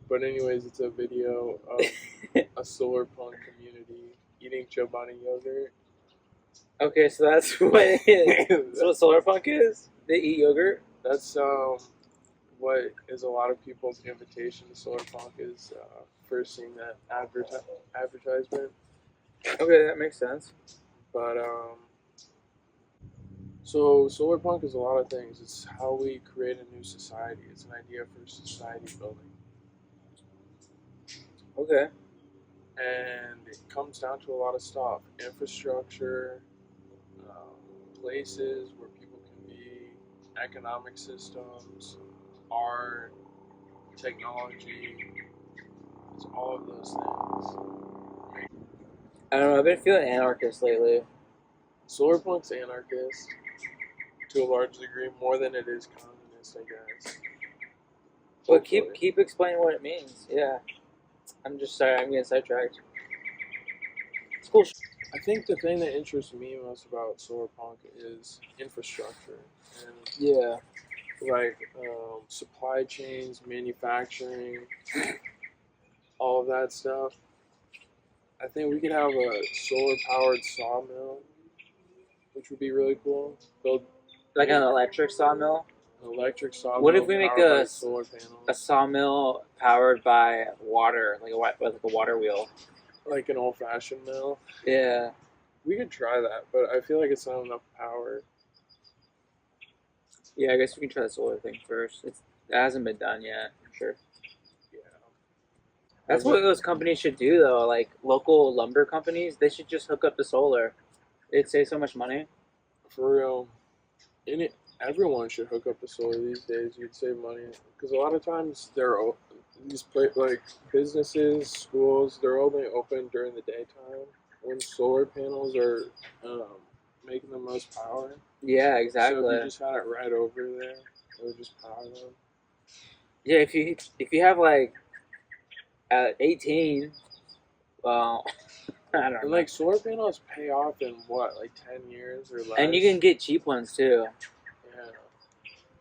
But anyways, it's a video of a solar punk community eating Chobani yogurt. Okay, so that's what it is. That's what solar punk is? They eat yogurt? That's what is a lot of people's invitation to solar punk is first seeing that advertisement. Okay, that makes sense. But so solar punk is a lot of things. It's how we create a new society. It's an idea for society building. Okay. And it comes down to a lot of stuff: infrastructure, places where people can be, economic systems, art, technology. It's all of those things. I don't know, I've been feeling anarchist lately. Solar punk's anarchist to a large degree, more than it is communist, I guess. But keep explaining what it means. Yeah. I'm just sorry, I'm getting sidetracked. It's cool. I think the thing that interests me most about solar punk is infrastructure and Yeah. like supply chains, manufacturing, all of that stuff. I think we could have a solar powered sawmill, which would be really cool. Build Like an electric sawmill? an electric sawmill. What if we make powered by solar panels? a sawmill powered by water, like a water wheel? Like an old fashioned mill? Yeah. We could try that, but I feel like it's not enough power. Yeah, I guess we can try the solar thing first. It hasn't been done yet, for sure. Yeah. That's what those companies should do, though. Like local lumber companies, they should just hook up to solar. It'd save so much money. For real. Everyone should hook up to solar these days. You'd save money because a lot of times like businesses, schools, they're only open during the daytime when solar panels are making the most power. Yeah, exactly. So if you just had it right over there, it would just power them. Yeah, if you have like at 18, well, I don't know. Like solar panels pay off in what, like 10 years or less. And you can get cheap ones too.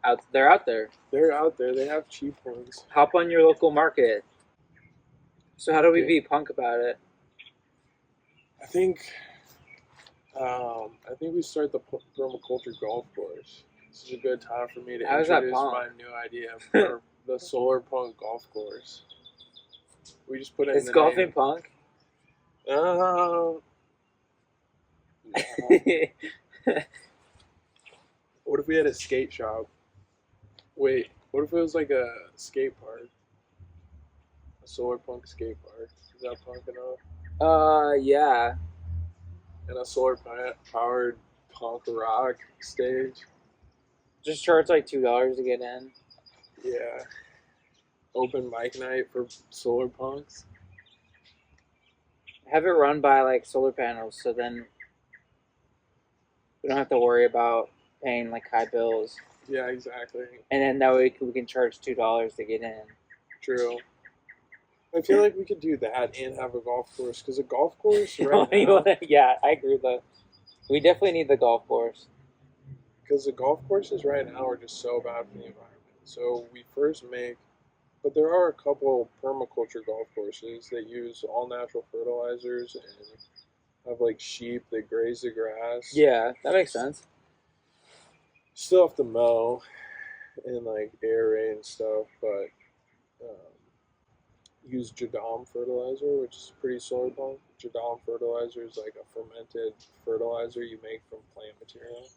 Yeah. They're out there. They're out there. They have cheap ones. Hop on your local market. So how do we be punk about it? I think we start the permaculture golf course. This is a good time for me to introduce my new idea for the solar punk golf course. We just put it in the golfing name. Punk? No. What if we had a skate shop? Wait, what if it was like a skate park? A solar punk skate park. Is that punk enough? Yeah. And a solar powered punk rock stage. Just charge like $2 to get in. Yeah. Open mic night for solar punks. Have it run by like solar panels, so then we don't have to worry about paying like high bills. Yeah, exactly. And then that way we can charge $2 to get in. True. I feel like we could do that and have a golf course, because a golf course right now... Yeah, I agree with that. We definitely need the golf course. Because the golf courses right now are just so bad for the environment. So we first make... But there are a couple permaculture golf courses that use all natural fertilizers and have like sheep that graze the grass. Yeah, that makes sense. Still have to mow and like aerate and stuff, but use Jadam fertilizer, which is pretty solar punk. Jadam fertilizer is like a fermented fertilizer you make from plant material.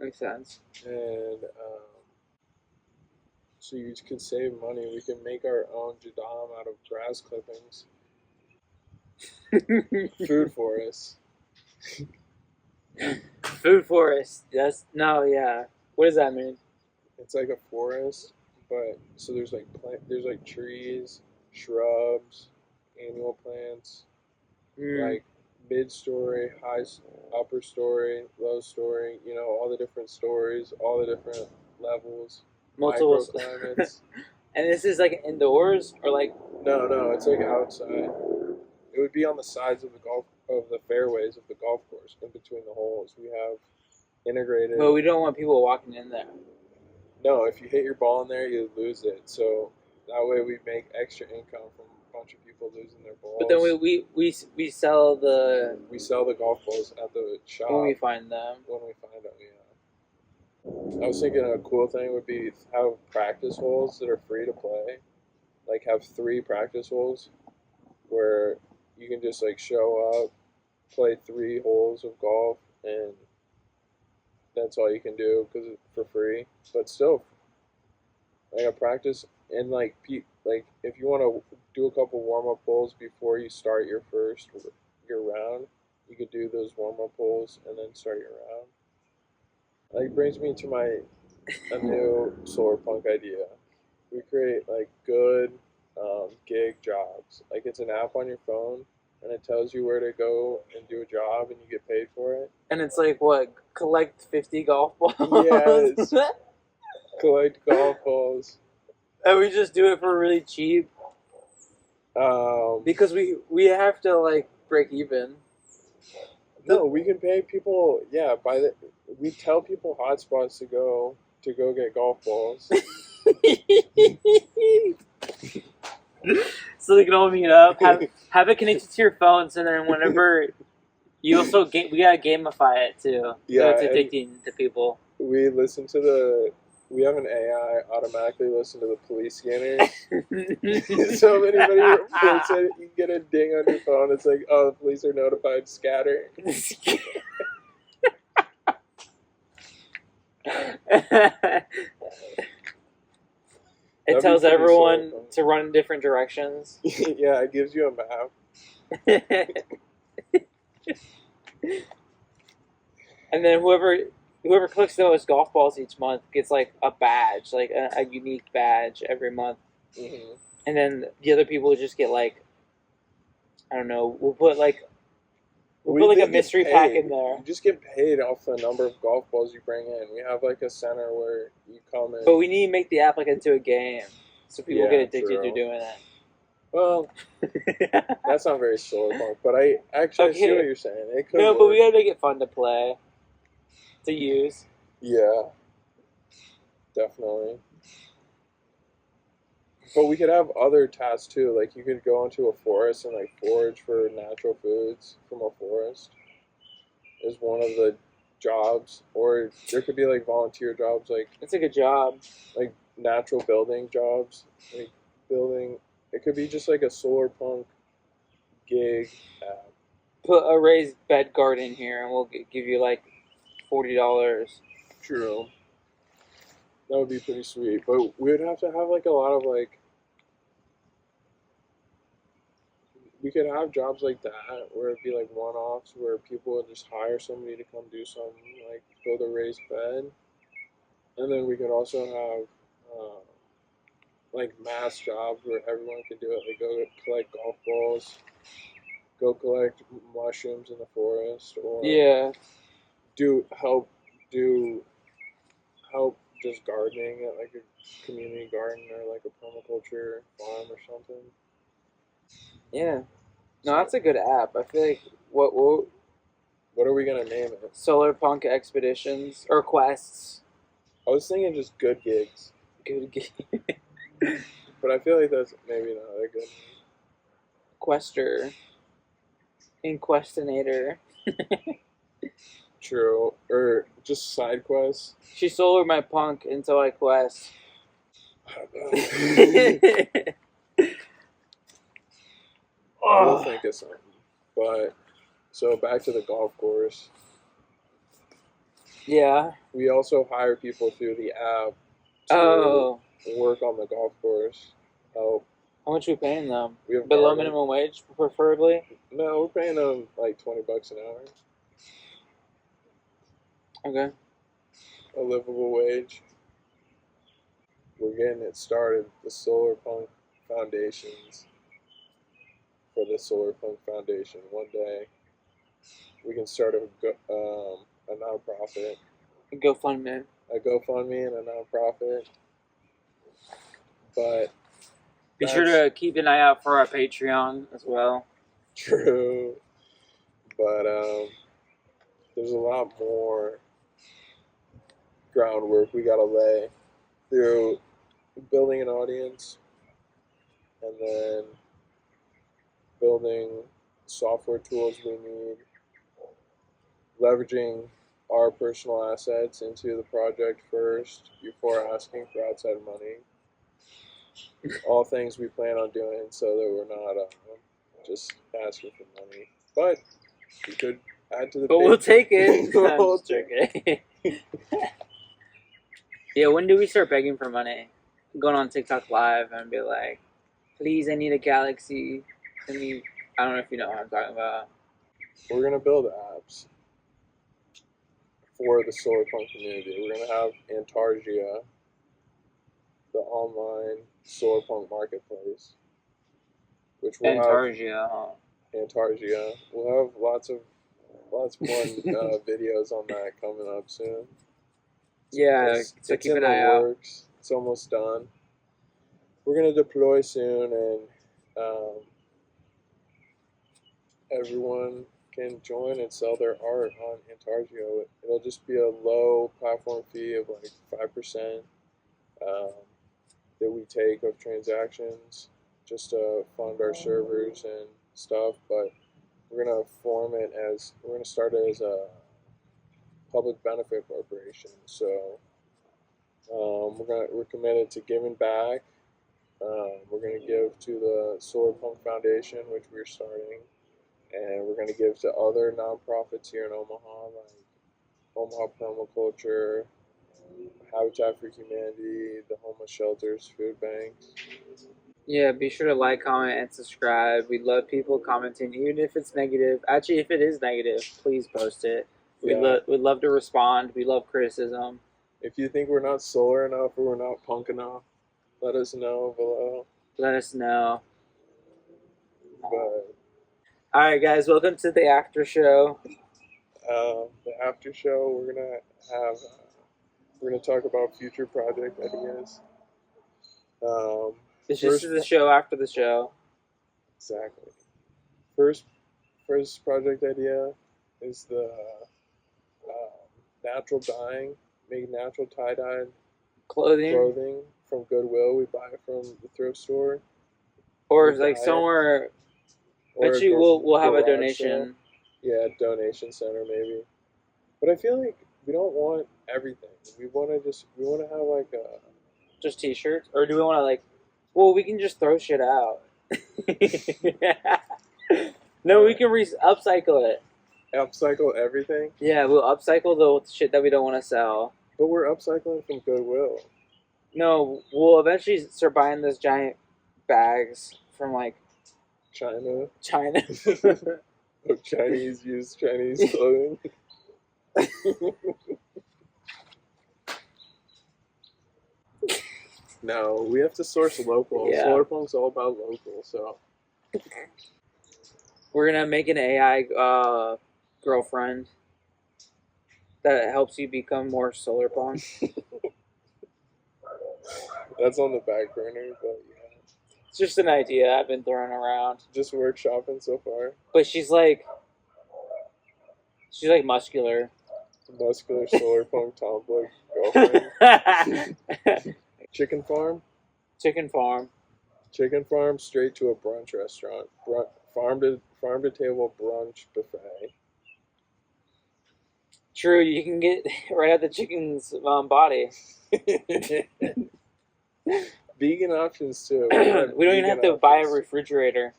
Makes sense. And so you can save money. We can make our own Jadam out of grass clippings. Food forest. Food forest. Yes. No. Yeah. What does that mean? It's like a forest, but so there's like trees, shrubs, annual plants, like mid-story, upper story, low story. You know, all the different stories, all the different levels, multiple climates. And this is like indoors or like? No, it's like outside. It would be on the sides of the fairways of the golf course, in between the holes. We have integrated. But we don't want people walking in there. No, if you hit your ball in there, you lose it. So That way we make extra income from a bunch of people losing their balls. But then we sell the We sell the golf balls at the shop when we find them. When we find them, yeah. I was thinking a cool thing would be have practice holes that are free to play. Like have 3 practice holes where you can just like show up, play 3 holes of golf, and that's all you can do because it's for free. But still, like a practice and like like if you want to do a couple warm up holes before you start your round, you could do those warm up holes and then start your round. Like brings me to a new solar punk idea. We create like good gig jobs. Like it's an app on your phone and it tells you where to go and do a job and you get paid for it. And it's like what, collect 50 golf balls? Yes. Collect golf balls. And we just do it for really cheap. Because we have to like break even. No, we can pay people. Yeah, we tell people hotspots to go get golf balls. So they can all meet up. Have it connected to your phone, so then whenever you also we gotta gamify it too. Yeah, so it's addicting to people. We we have an AI automatically listen to the police scanners. So if anybody reports it, you get a ding on your phone. It's like, oh, the police are notified. Scatter. It tells everyone to run in different directions. Yeah, it gives you a map. And then whoever collects the most golf balls each month gets like a badge, like a unique badge every month. Mm-hmm. And then the other people just get like, I don't know, we'll put a mystery pack in there. You just get paid off the number of golf balls you bring in. We have like a center where you come in. But we need to make the app like into a game, so people get addicted to doing it. Well, that's not very solar punk, but I actually see what you're saying. It could work. But we gotta make it fun to play, to use. Yeah, definitely. But we could have other tasks too. Like you could go into a forest and like forage for natural foods from a forest. Is one of the jobs, or there could be like volunteer jobs, like it's a good job, like natural building jobs, like building. It could be just like a solar punk gig app. Put a raised bed garden here, and we'll give you like $40. True. That would be pretty sweet, but we would have to have like a lot of like. We could have jobs like that where it'd be like one-offs where people would just hire somebody to come do something like build a raised bed, and then we could also have like mass jobs where everyone can do it. Like go collect golf balls, go collect mushrooms in the forest, or help just gardening at like a community garden or like a permaculture farm or something. Yeah. No, that's a good app. I feel like what are we gonna name it? Solar Punk Expeditions or Quests. I was thinking just good gigs. Good gigs. But I feel like that's maybe not a good name. Quester. Inquestinator. True. Or just side quests. She solar my punk until I quest. We'll think of something. But so back to the golf course. Yeah. We also hire people through the app to work on the golf course. Help. How much are we paying them? We have below minimum wage, preferably? No, we're paying them like $20 an hour. Okay. A livable wage. We're getting it started. The Solar Punk Foundations. For the Solar Punk Foundation. One day, we can start a nonprofit. A GoFundMe. A GoFundMe and a nonprofit. But be sure to keep an eye out for our Patreon as well. True. But there's a lot more groundwork we gotta lay through building an audience, and then building software tools we need, leveraging our personal assets into the project first before asking for outside money. All things we plan on doing so that we're not just asking for money. But we could add to the But we'll take it. I'm We'll just joking. Yeah, when do we start begging for money? Going on TikTok Live and be like, please, I need a Galaxy. I don't know if you know what I'm talking about. We're going to build apps for the solar punk community. We're going to have Antargia, the online solar punk marketplace, which will Antargia, huh? have Antargia. We'll have lots more videos on that coming up soon. Yeah, so It's keep in an the eye out. works. It's almost done. We're gonna deploy soon, and everyone can join and sell their art on Antargio. It'll just be a low platform fee of like 5% that we take of transactions just to fund our servers and stuff. But we're gonna start it as a public benefit corporation. So we're committed to giving back. We're going to give to the Solar Punk Foundation, which we're starting, and we're going to give to other nonprofits here in Omaha, like Omaha Permaculture, Habitat for Humanity, the homeless shelters, food banks. Yeah, be sure to like, comment, and subscribe. We love people commenting, even if it's negative. Actually, if it is negative, please post it. We'd love to respond. We love criticism. If you think we're not solar enough or we're not punk enough, let us know below. Let us know. But all right, guys, welcome to the after show. The after show, we're gonna talk about future project ideas. This is the show after the show. Exactly. First project idea is the natural dyeing, make natural tie-dyed clothing from Goodwill. We buy it from the thrift store. Or like somewhere. Eventually, we'll have a donation. Yeah, donation center maybe. But I feel like we don't want everything. We want to have like a just t-shirts, or do we want to like? Well, we can just throw shit out. No, we can upcycle it. Upcycle everything? Yeah, we'll upcycle the shit that we don't want to sell. But we're upcycling from Goodwill. No, we'll eventually start buying those giant bags from like China. Of Chinese clothing. No, we have to source local. Yeah. Solar Punk's all about local, so we're gonna make an AI girlfriend that helps you become more solar punk. That's on the back burner, but yeah. It's just an idea I've been throwing around. Just workshopping so far. But she's like muscular. Muscular solar punk tomboy girlfriend. Chicken farm. Chicken farm straight to a brunch restaurant. Farm to table brunch buffet. True, you can get right at the chicken's body. Vegan options too. We don't even have to buy a refrigerator.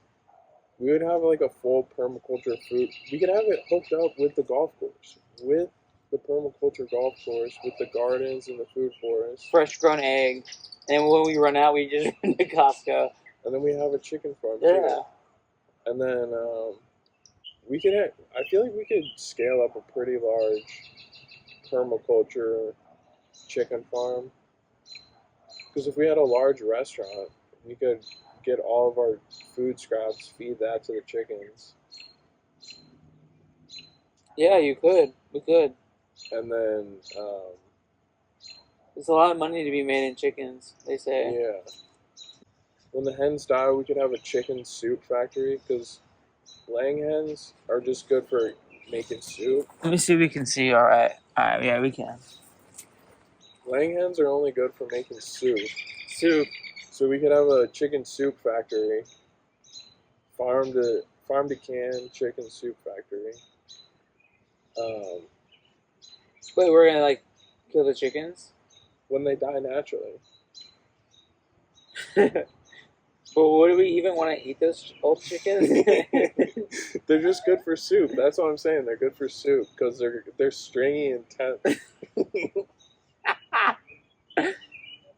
We would have like a full permaculture food. We could have it hooked up with the golf course, with the permaculture golf course, with the gardens and the food forest. Fresh grown egg, and when we run out, we just run to Costco. And then we have a chicken farm too. Yeah. And then we could. I feel like we could scale up a pretty large permaculture chicken farm. Because if we had a large restaurant, we could get all of our food scraps, feed that to the chickens. Yeah, you could. We could. And then there's a lot of money to be made in chickens, they say. Yeah. When the hens die, we could have a chicken soup factory, because laying hens are just good for making soup. Let me see if we can see. All right, yeah, we can. Laying hens are only good for making soup. So we could have a chicken soup factory, farm to can chicken soup factory. Wait, we're gonna like kill the chickens? When they die naturally. But what do we even want to eat those old chickens? They're just good for soup. That's what I'm saying. They're good for soup because they're stringy and tense.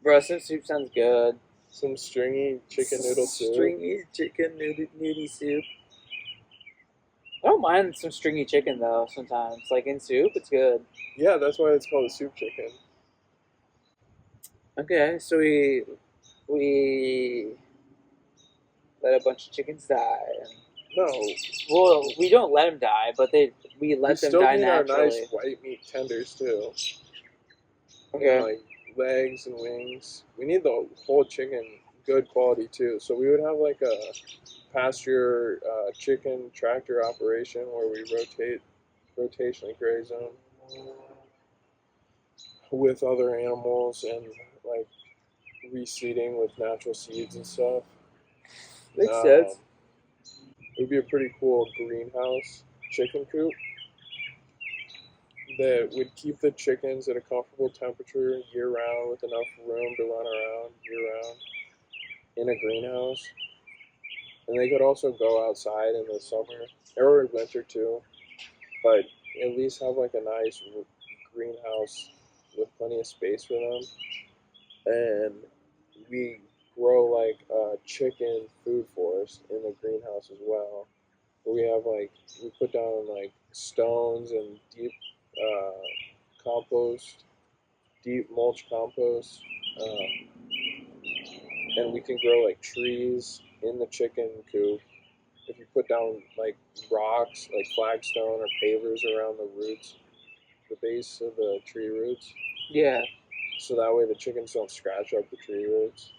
Bro, some soup sounds good. Some stringy chicken noodle soup. Stringy chicken noodle soup. I don't mind some stringy chicken though. Sometimes, like in soup, it's good. Yeah, that's why it's called a soup chicken. Okay, so we let a bunch of chickens die. No, Well, we don't let them die, but we let them still die need our naturally. nice white meat tenders too. Okay. And like legs and wings. We need the whole chicken good quality too. So we would have like a pasture chicken tractor operation where we rotationally graze them with other animals and like reseeding with natural seeds and stuff. Makes sense. It would be a pretty cool greenhouse chicken coop that would keep the chickens at a comfortable temperature year round with enough room to run around year round in a greenhouse. And they could also go outside in the summer or winter too, but at least have like a nice greenhouse with plenty of space for them. And we grow like a chicken food forest in the greenhouse as well. We have like we put down like stones and deep compost, deep mulch compost, and we can grow like trees in the chicken coop. If you put down like rocks, like flagstone or pavers around the roots, the base of the tree roots, Yeah. so that way the chickens don't scratch up the tree roots.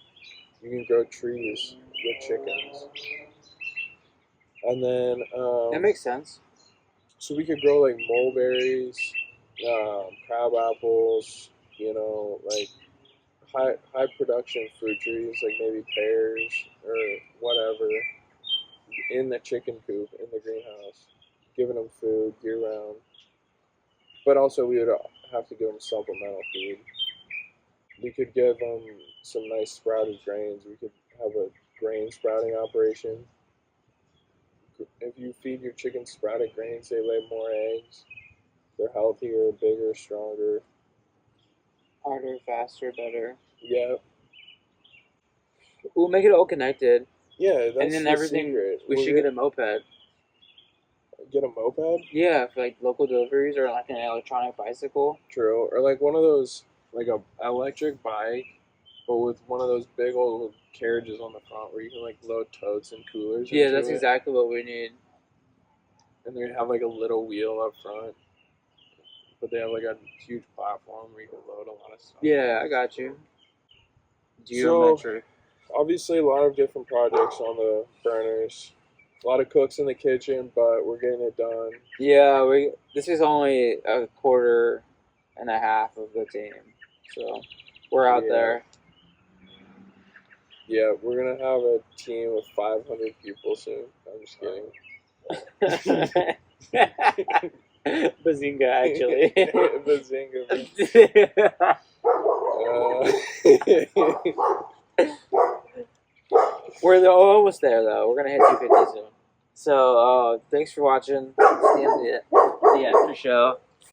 You can grow trees with chickens, and then That makes sense. so we could grow like mulberries, crab apples, like high production fruit trees, like maybe pears or whatever, in the chicken coop in the greenhouse, giving them food year round. But also we would have to give them supplemental feed. We could give them some nice sprouted grains. We could have a grain sprouting operation. If you feed your chickens sprouted grains, they lay more eggs. They're healthier, bigger, stronger. Harder, faster, better. Yeah. We'll make it all connected. Yeah, that's and then the everything. secret. We should get a moped. Get a moped? Yeah, for like local deliveries or like an electronic bicycle. True. Or like one of those, like a electric bike, but with one of those big old carriages on the front where you can like load totes and coolers. Yeah, into that's it. exactly what we need. And they have like a little wheel up front, but they have like a huge platform where you can load a lot of stuff. Yeah, I got you. Geometric. So, obviously, a lot of different projects on the burners. A lot of cooks in the kitchen, but we're getting it done. Yeah, this is only a quarter and a half of the team, so we're out there. Yeah, we're gonna have a team of 500 people soon. I'm just kidding. Bazinga, actually. Bazinga. We're almost there, though. We're gonna hit 250 soon. So, thanks for watching. It's the end of the after show.